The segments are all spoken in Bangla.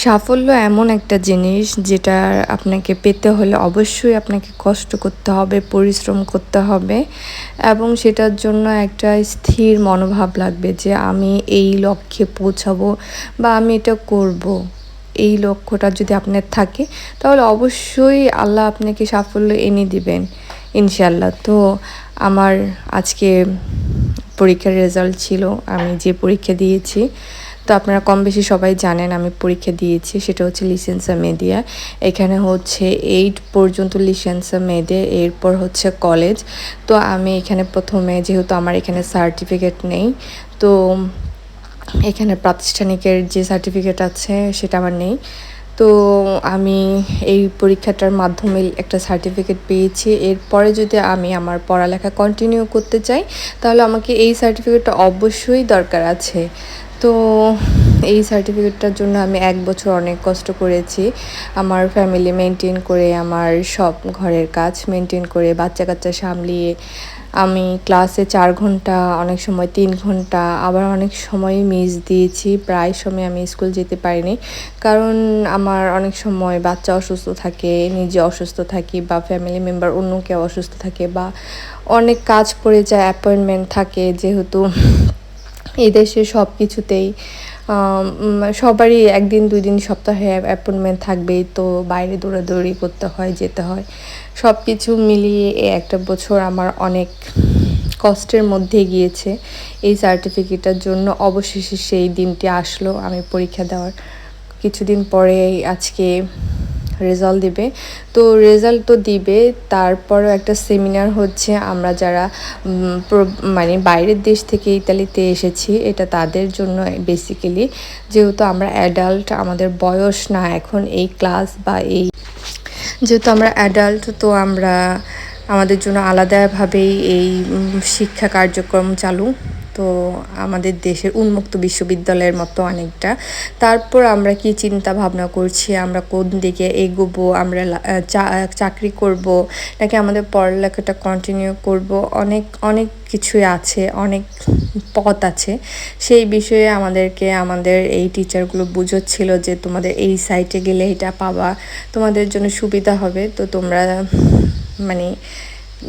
সাফল্য এমন একটা জিনিস যেটা আপনাকে পেতে হলে অবশ্যই আপনাকে কষ্ট করতে হবে, পরিশ্রম করতে হবে এবং সেটার জন্য একটা স্থির মনোভাব লাগবে যে আমি এই লক্ষ্যে পৌঁছাবো বা আমি এটা করব। এই লক্ষ্যটা যদি আপনার থাকে তাহলে অবশ্যই আল্লাহ আপনাকে সাফল্য এনে দিবেন ইনশাল্লাহ। তো আমার আজকে পরীক্ষার রেজাল্ট ছিল, আমি যে পরীক্ষা দিয়েছি, তো আপনারা কম বেশি সবাই জানেন আমি পরীক্ষা দিয়েছি, সেটা হচ্ছে লিসেন্সা মেডিয়া। এখানে হচ্ছে 8 পর্যন্ত লিসেন্সা মেডে, এরপর হচ্ছে কলেজ। তো আমি এখানে প্রথমে, যেহেতু আমার এখানে সার্টিফিকেট নেই, তো এখানে প্রাতিষ্ঠানিকের যে সার্টিফিকেট আছে সেটা আমার নেই। তো আমি এই পরীক্ষাটার মাধ্যমে একটা সার্টিফিকেট পেয়েছি। এরপরে যদি আমি আমার পড়ালেখা কন্টিনিউ করতে চাই তাহলে আমাকে এই সার্টিফিকেটটা অবশ্যই দরকার আছে। তো এই সার্টিফিকেটটার জন্য আমি 1 বছর অনেক কষ্ট করেছি। আমার ফ্যামিলি মেনটেন করে, আমার সব ঘরের কাজ মেনটেন করে, বাচ্চা কাচ্চা সামলিয়ে আমি ক্লাসে 4 ঘন্টা, অনেক সময় 3 ঘন্টা, আবার অনেক সময় মিস দিয়েছি। প্রায় সময় আমি স্কুল যেতে পারিনি, কারণ আমার অনেক সময় বাচ্চা অসুস্থ থাকে, নিজে অসুস্থ থাকি, বা ফ্যামিলি মেম্বার অন্য কেউ অসুস্থ থাকে, বা অনেক কাজ পড়ে যায়, অ্যাপয়েন্টমেন্ট থাকে। যেহেতু এই দেশে সব কিছুতেই সবারই 1 দিন 2 দিন সপ্তাহে অ্যাপয়েন্টমেন্ট থাকবেই, তো বাইরে দৌড়াদৌড়ি করতে হয়, যেতে হয়। সব কিছু মিলিয়ে এই একটা বছর আমার অনেক কষ্টের মধ্যে গিয়েছে এই সার্টিফিকেটের জন্য। অবশেষে সেই দিনটি আসলো, আমি পরীক্ষা দেওয়ার কিছুদিন পরেই আজকে রেজাল্ট দিবে। তো রেজাল্ট তো দিবে, তারপরও একটা সেমিনার হচ্ছে। আমরা যারা মানে বাইরের দেশ থেকে ইতালিতে এসেছি, এটা তাদের জন্য বেসিক্যালি। যেহেতু আমরা অ্যাডাল্ট, আমাদের বয়স না এখন এই ক্লাস বা এই, যেহেতু আমরা অ্যাডাল্ট, তো আমরা আমাদের জন্য আলাদাভাবেই এই শিক্ষা কার্যক্রম চালু। তো আমাদের দেশের উন্মুক্ত বিশ্ববিদ্যালয়ের মতো অনেকটা। তারপর আমরা কি চিন্তা ভাবনা করছি, আমরা কোন দিকে এগোবো, আমরা চাকরি করব নাকি আমাদের পড়ালেখাটা কন্টিনিউ করব, অনেক অনেক কিছুই আছে, অনেক পথ আছে। সেই বিষয়ে আমাদেরকে আমাদের এই টিচারগুলো বুঝাচ্ছিল যে তোমাদের এই সাইটে গেলে এটা পাবা, তোমাদের জন্য সুবিধা হবে। তো তোমরা মানে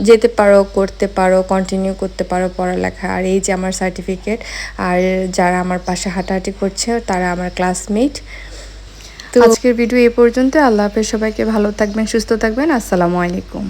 যেতে পারো, করতে পারো, কন্টিনিউ করতে পারো পড়ালেখা। আর এই যে আমার সার্টিফিকেট, আর যারা আমার পাশে হাঁটাহাঁটি করছে তারা আমার ক্লাসমেট। তো আজকের ভিডিও এ পর্যন্ত। আল্লাহ হাফেজ, সবাইকে ভালো থাকবেন, সুস্থ থাকবেন। আসসালামু আলাইকুম।